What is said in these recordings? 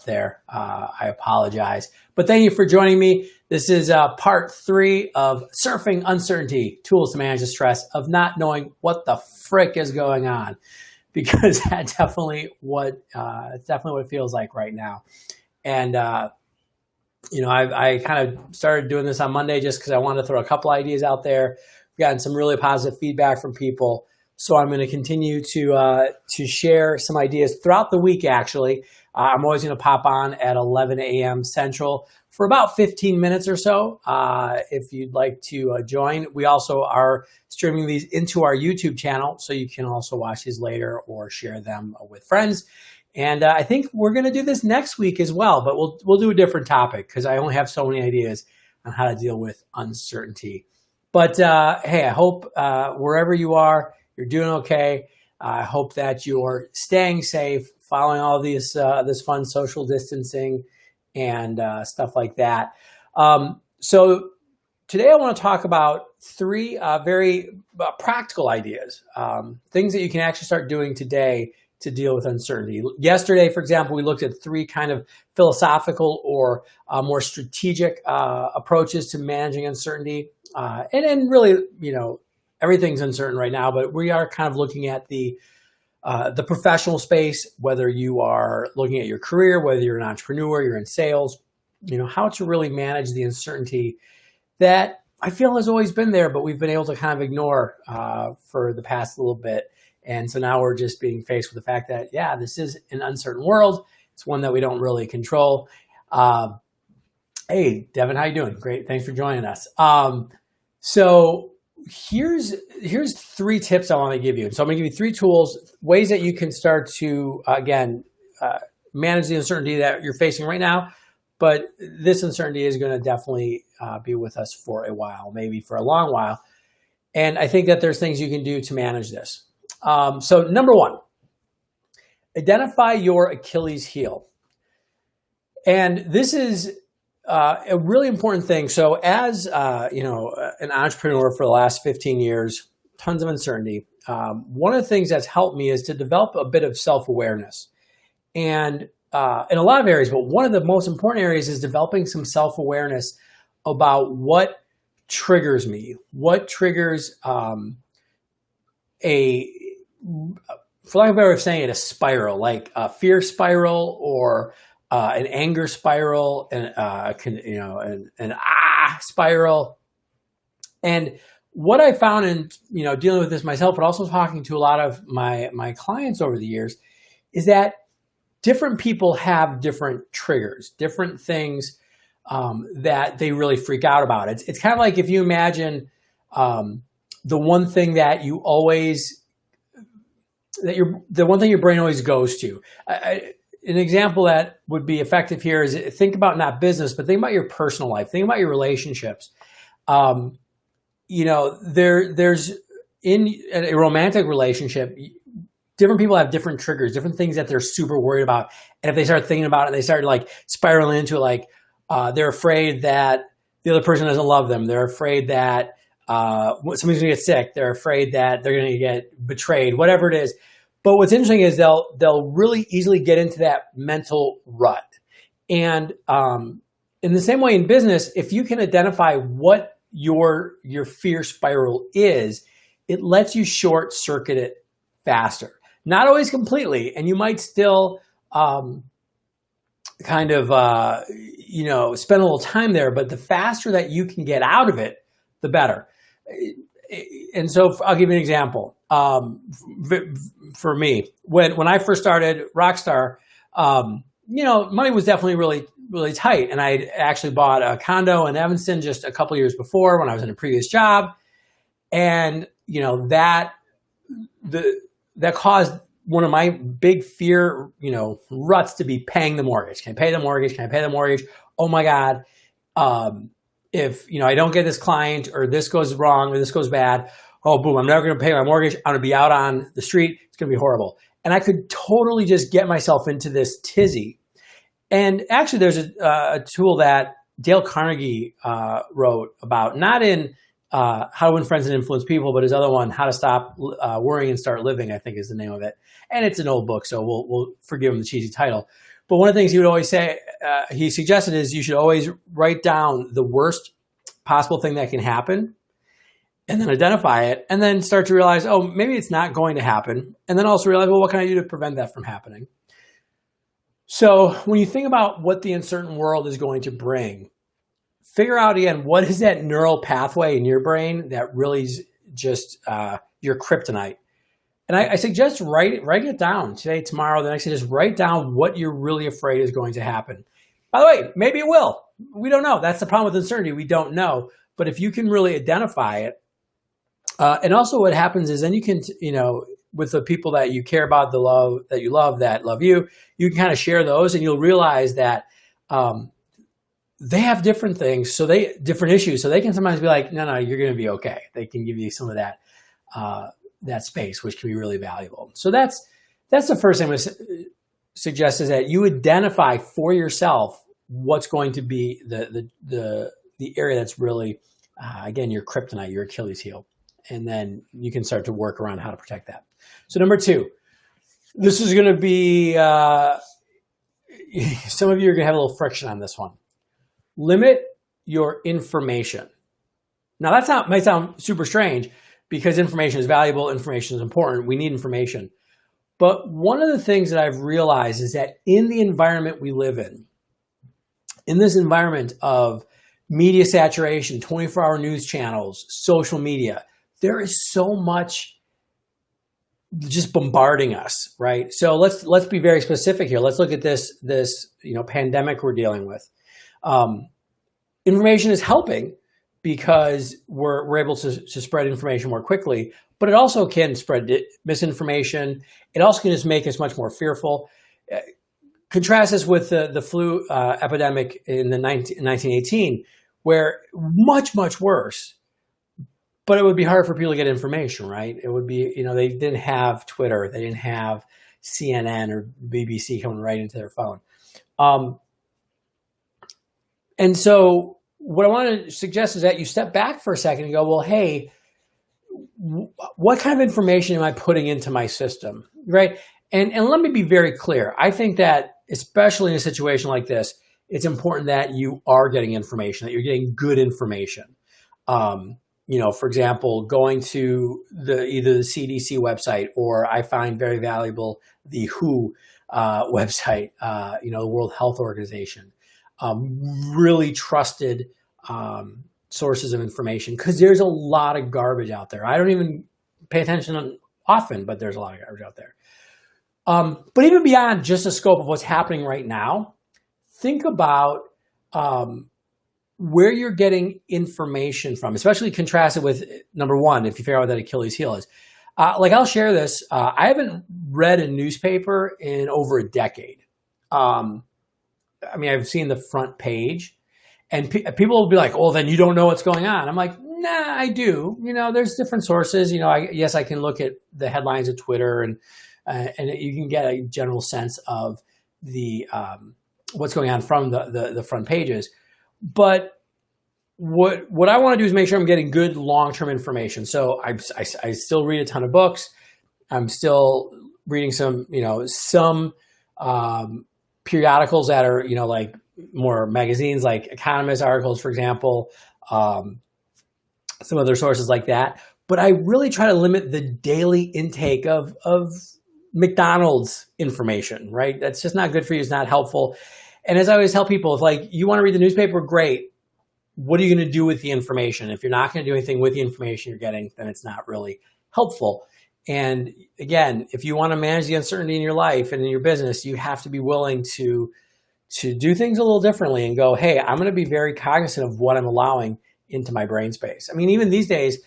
there. I apologize. But thank you for joining me. This is part 3 of Surfing Uncertainty, Tools to Manage the Stress of Not Knowing What the Frick is Going On. Because that's definitely what it feels like right now. And, I kind of started doing this on Monday just because I wanted to throw a couple ideas out there. We've gotten some really positive feedback from people. So I'm going to continue to share some ideas throughout the week, actually. I'm always going to pop on at 11 a.m. Central for about 15 minutes or so if you'd like to join. We also are streaming these into our YouTube channel, so you can also watch these later or share them with friends. And I think we're going to do this next week as well, but we'll do a different topic because I only have so many ideas on how to deal with uncertainty. But hey, I hope wherever you are, you're doing okay. I hope that you're staying safe, following all these this fun social distancing and stuff like that. So today I want to talk about 3 very practical ideas, things that you can actually start doing today to deal with uncertainty. Yesterday, for example, we looked at 3 kind of philosophical or more strategic approaches to managing uncertainty. And really, everything's uncertain right now, but we are kind of looking at the professional space, whether you are looking at your career, whether you're an entrepreneur, you're in sales, how to really manage the uncertainty that I feel has always been there, but we've been able to kind of ignore for the past little bit. And so now we're just being faced with the fact that, yeah, this is an uncertain world. It's one that we don't really control. Hey, Devin, how you doing? Great. Thanks for joining us. So here's 3 tips I want to give you. So I'm going to give you 3 tools, ways that you can start to, manage the uncertainty that you're facing right now. But this uncertainty is going to definitely be with us for a while, maybe for a long while. And I think that there's things you can do to manage this. So number 1, identify your Achilles heel. And this is a really important thing. So as, an entrepreneur for the last 15 years, tons of uncertainty. One of the things that's helped me is to develop a bit of self-awareness and in a lot of areas, but one of the most important areas is developing some self-awareness about what triggers me, what triggers for lack of a better way of saying it, a spiral, like a fear spiral or an anger spiral, and an spiral. And what I found in dealing with this myself, but also talking to a lot of my clients over the years, is that different people have different triggers, different things that they really freak out about. It's kind of like if you imagine the one thing that you always the one thing your brain always goes to. An example that would be effective here is think about not business, but think about your personal life. Think about your relationships. There's in a romantic relationship, different people have different triggers, different things that they're super worried about. And if they start thinking about it, they start like spiraling into it, they're afraid that the other person doesn't love them. They're afraid that somebody's going to get sick. They're afraid that they're going to get betrayed, whatever it is. But what's interesting is they'll really easily get into that mental rut. And in the same way in business, if you can identify what your fear spiral is, it lets you short circuit it faster. Not always completely, and you might still spend a little time there, but the faster that you can get out of it, the better. And so I'll give you an example. For me, when I first started Rockstar, money was definitely really, really tight. And I actually bought a condo in Evanston just a couple years before when I was in a previous job. And, that caused one of my big fear, ruts to be paying the mortgage. Can I pay the mortgage? Can I pay the mortgage? Oh my God. If, I don't get this client or this goes wrong or this goes bad, oh, boom, I'm never going to pay my mortgage. I'm going to be out on the street. It's going to be horrible. And I could totally just get myself into this tizzy. And actually, there's a tool that Dale Carnegie wrote about, not in How to Win Friends and Influence People, but his other one, How to Stop Worrying and Start Living, I think is the name of it. And it's an old book, so we'll forgive him the cheesy title. But one of the things he would always say, he suggested, is you should always write down the worst possible thing that can happen and then identify it and then start to realize, oh, maybe it's not going to happen. And then also realize, well, what can I do to prevent that from happening? So when you think about what the uncertain world is going to bring, figure out again, what is that neural pathway in your brain that really is just your kryptonite? And I suggest writing it down today, tomorrow, the next day. Just write down what you're really afraid is going to happen. By the way, maybe it will. We don't know. That's the problem with uncertainty. We don't know. But if you can really identify it, and also what happens is then you can, with the people that you care about, that love you, you can kind of share those, and you'll realize that they have different things, different issues. So they can sometimes be like, no, you're going to be okay. They can give you some of that space, which can be really valuable. So that's the first thing I would suggest, is that you identify for yourself what's going to be the area that's really, again, your kryptonite, your Achilles heel. And then you can start to work around how to protect that. So number 2, this is going to be, some of you are going to have a little friction on this one. Limit your information. Now might sound super strange, because information is valuable, information is important, we need information. But one of the things that I've realized is that in the environment we live in this environment of media saturation, 24-hour news channels, social media, there is so much just bombarding us, right? So let's be very specific here. Let's look at this pandemic we're dealing with. Information is helping because we're able to spread information more quickly, but it also can spread misinformation. It also can just make us much more fearful. Contrast this with the flu epidemic in 1918, where much, much worse, but it would be hard for people to get information, right? It would be, they didn't have Twitter, they didn't have CNN or BBC coming right into their phone. And so what I want to suggest is that you step back for a second and go, well, hey, what kind of information am I putting into my system, right? And let me be very clear. I think that especially in a situation like this, it's important that you are getting information, that you're getting good information. For example, going to either the CDC website, or I find very valuable the WHO website, the World Health Organization. Really trusted sources of information, because there's a lot of garbage out there. I don't even pay attention often, but there's a lot of garbage out there. But even beyond just the scope of what's happening right now, think about where you're getting information from, especially contrasted with number 1, if you figure out what that Achilles heel is. I'll share this. I haven't read a newspaper in over a decade. I've seen the front page, and people will be like, "Oh, then you don't know what's going on." I'm like, "Nah, I do. There's different sources. Yes, I can look at the headlines of Twitter, and you can get a general sense of the what's going on from the front pages. But what I want to do is make sure I'm getting good long-term information. So I still read a ton of books. I'm still reading some periodicals that are, like more magazines, like Economist articles, for example, some other sources like that. But I really try to limit the daily intake of McDonald's information, right? That's just not good for you. It's not helpful. And as I always tell people, if you want to read the newspaper, great. What are you going to do with the information? If you're not going to do anything with the information you're getting, then it's not really helpful. And again, if you want to manage the uncertainty in your life and in your business, you have to be willing to do things a little differently and go, hey, I'm going to be very cognizant of what I'm allowing into my brain space. Even these days,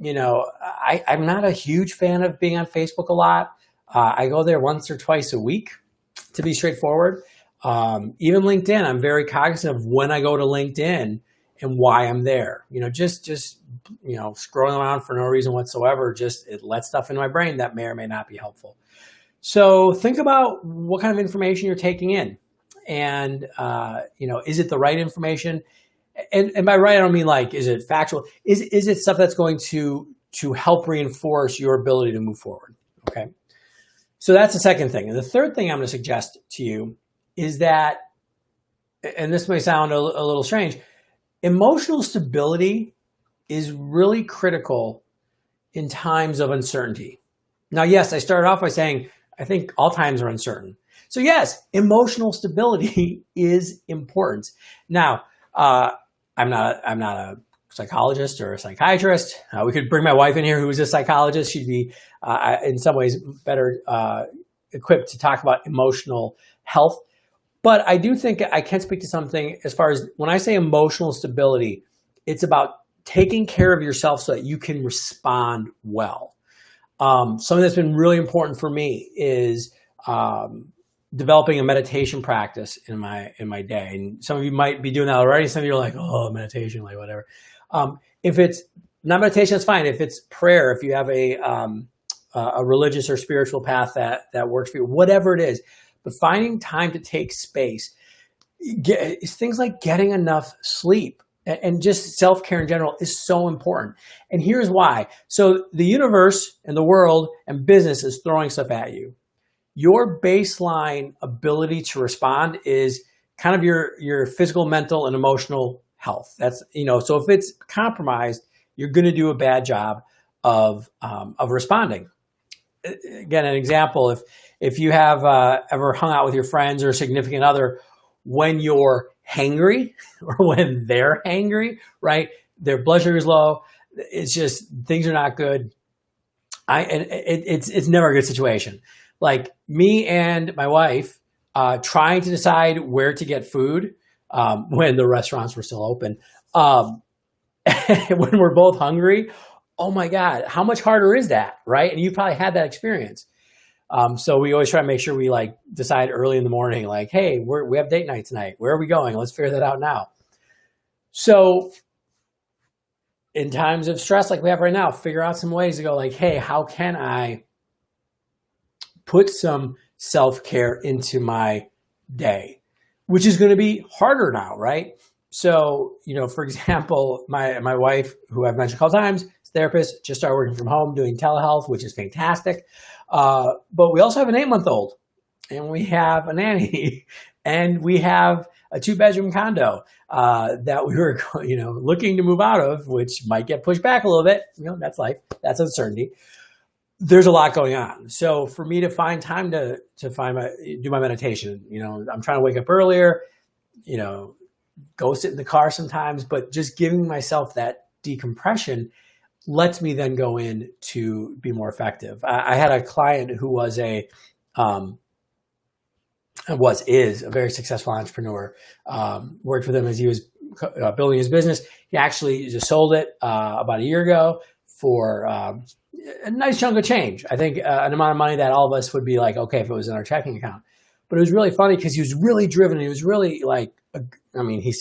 I'm not a huge fan of being on Facebook a lot. I go there once or twice a week, to be straightforward. Even LinkedIn, I'm very cognizant of when I go to LinkedIn and why I'm there. Just scrolling around for no reason whatsoever, it lets stuff into my brain that may or may not be helpful. So think about what kind of information you're taking in, and is it the right information? And by right, I don't mean is it factual? Is it stuff that's going to help reinforce your ability to move forward? Okay. So that's the second thing. And the third thing I'm going to suggest to you is that, and this may sound a little strange, emotional stability is really critical in times of uncertainty. Now, yes, I started off by saying I think all times are uncertain. So yes, emotional stability is important. Now, I'm not a psychologist or a psychiatrist. We could bring my wife in here, who is a psychologist. She'd be, in some ways, better equipped to talk about emotional health. But I do think I can speak to something as far as when I say emotional stability, it's about taking care of yourself so that you can respond well. Something that's been really important for me is developing a meditation practice in my day. And some of you might be doing that already. Some of you are like, oh, meditation, like whatever. If it's not meditation, that's fine. If it's prayer, if you have a religious or spiritual path that works for you, whatever it is, but finding time to take space, things like getting enough sleep and just self-care in general is so important. And here's why. So the universe and the world and business is throwing stuff at you. Your baseline ability to respond is kind of your physical, mental, and emotional health. That's, so if it's compromised, you're going to do a bad job of responding. Again, an example, if you have ever hung out with your friends or a significant other when you're hangry or when they're hangry, right? Their blood sugar is low. It's just, things are not good. It's never a good situation. Like me and my wife trying to decide where to get food when the restaurants were still open. When we're both hungry, oh my God, how much harder is that, right? And you've probably had that experience. So we always try to make sure we decide early in the morning, like, hey, we have date night tonight. Where are we going? Let's figure that out now. So in times of stress like we have right now, figure out some ways to go like, hey, how can I put some self-care into my day, which is going to be harder now, right? So, for example, my wife, who I've mentioned a couple times, is a therapist, just started working from home, doing telehealth, which is fantastic. But we also have an 8-month-old, and we have a nanny, and we have a 2-bedroom condo that we were, looking to move out of, which might get pushed back a little bit. That's life. That's uncertainty. There's a lot going on. So for me to find time to do my meditation, I'm trying to wake up earlier, go sit in the car sometimes, but just giving myself that decompression lets me then go in to be more effective. I had a client who is a very successful entrepreneur. Worked with him as he was building his business. He actually just sold it about a year ago for a nice chunk of change. I think an amount of money that all of us would be like, okay, if it was in our checking account. But it was really funny because he was really driven. He was really he's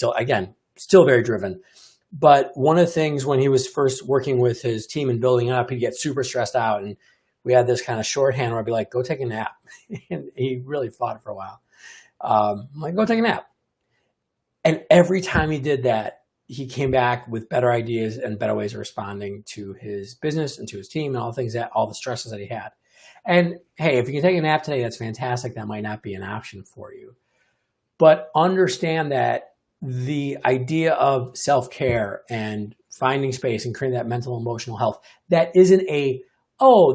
still very driven. But one of the things when he was first working with his team and building up, he'd get super stressed out. And we had this kind of shorthand where I'd be like, go take a nap. And he really fought for a while. I'm like, go take a nap. And every time he did that, he came back with better ideas and better ways of responding to his business and to his team and all the stresses that he had. And hey, if you can take a nap today, that's fantastic. That might not be an option for you. But understand that the idea of self-care and finding space and creating that mental, emotional health, that isn't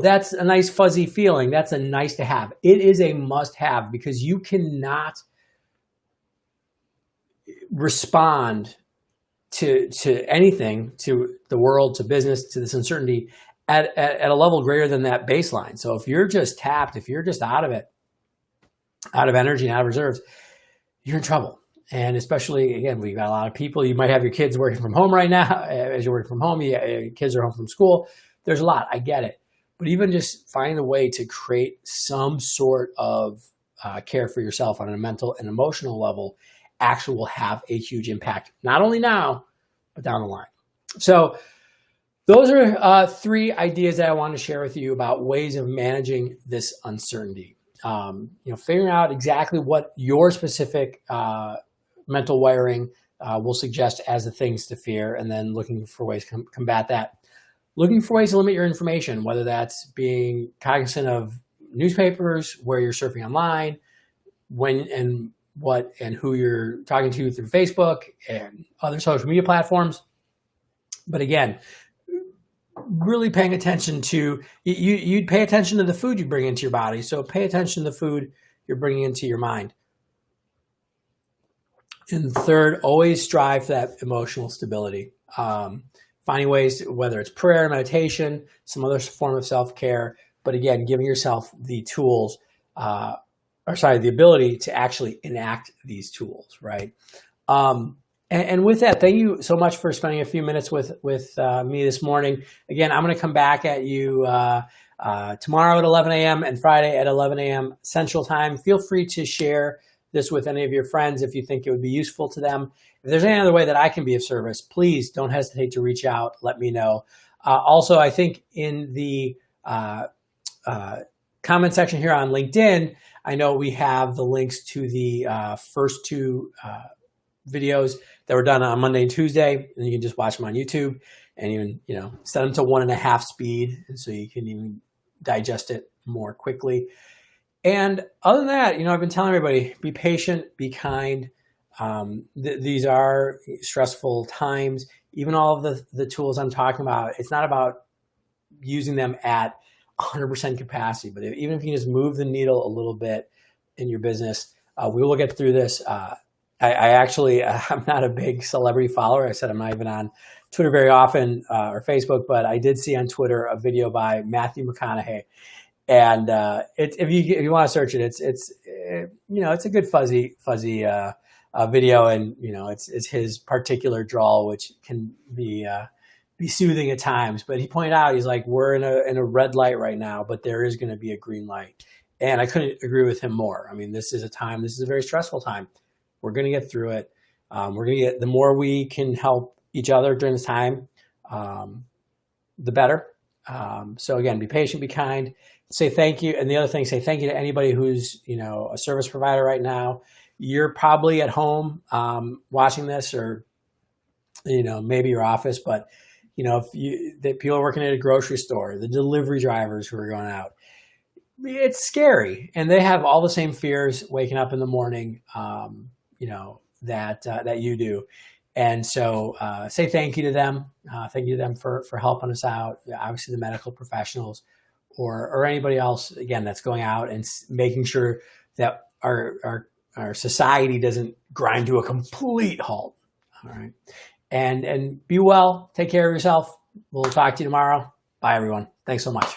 that's a nice fuzzy feeling. That's a nice to have. It is a must have because you cannot respond to anything, to the world, to business, to this uncertainty at a level greater than that baseline. So if you're just tapped, if you're just out of it, out of energy and out of reserves, you're in trouble. And especially, again, we've got a lot of people. You might have your kids working from home right now. As you're working from home, your kids are home from school. There's a lot. I get it. But even just find a way to create some sort of care for yourself on a mental and emotional level actually will have a huge impact, not only now, but down the line. So those are 3 ideas that I want to share with you about ways of managing this uncertainty. Figuring out exactly what your specific mental wiring will suggest as the things to fear, and then looking for ways to combat that. Looking for ways to limit your information, whether that's being cognizant of newspapers, where you're surfing online, when and what and who you're talking to through Facebook and other social media platforms. But again, really paying attention to, you'd pay attention to the food you bring into your body. So pay attention to the food you're bringing into your mind. And third, always strive for that emotional stability. Finding ways, whether it's prayer, meditation, some other form of self-care, but again, giving yourself the tools, the ability to actually enact these tools, right? And with that, thank you so much for spending a few minutes with me this morning. Again, I'm going to come back at you tomorrow at 11 a.m. and Friday at 11 a.m. Central Time. Feel free to share this with any of your friends if you think it would be useful to them. If there's any other way that I can be of service, please don't hesitate to reach out. Let me know. Also, I think in the comment section here on LinkedIn, I know we have the links to the first two videos that were done on Monday and Tuesday, and you can just watch them on YouTube and even, set them to 1.5 speed, and so you can even digest it more quickly. And other than that, I've been telling everybody, be patient, be kind. These are stressful times. Even all of the tools I'm talking about, it's not about using them at 100% capacity, but even if you can just move the needle a little bit in your business, we will get through this. I'm not a big celebrity follower. I said I'm not even on Twitter very often or Facebook, but I did see on Twitter a video by Matthew McConaughey. And if you want to search it, it's a good fuzzy video, and it's his particular drawl, which can be soothing at times. But he pointed out, he's like, we're in a red light right now, but there is going to be a green light, and I couldn't agree with him more. I mean, this is a very stressful time. We're going to get through it. The more we can help each other during this time, the better. So again, be patient, be kind, say thank you. And the other thing, say thank you to anybody who's, a service provider right now. You're probably at home watching this, or, maybe your office, but, the people working at a grocery store, the delivery drivers who are going out, it's scary. And they have all the same fears waking up in the morning, that you do. And so say thank you to them. Thank you to them for helping us out. Obviously the medical professionals or anybody else, again, that's going out and making sure that our society doesn't grind to a complete halt. All right. And be well. Take care of yourself. We'll talk to you tomorrow. Bye, everyone. Thanks so much.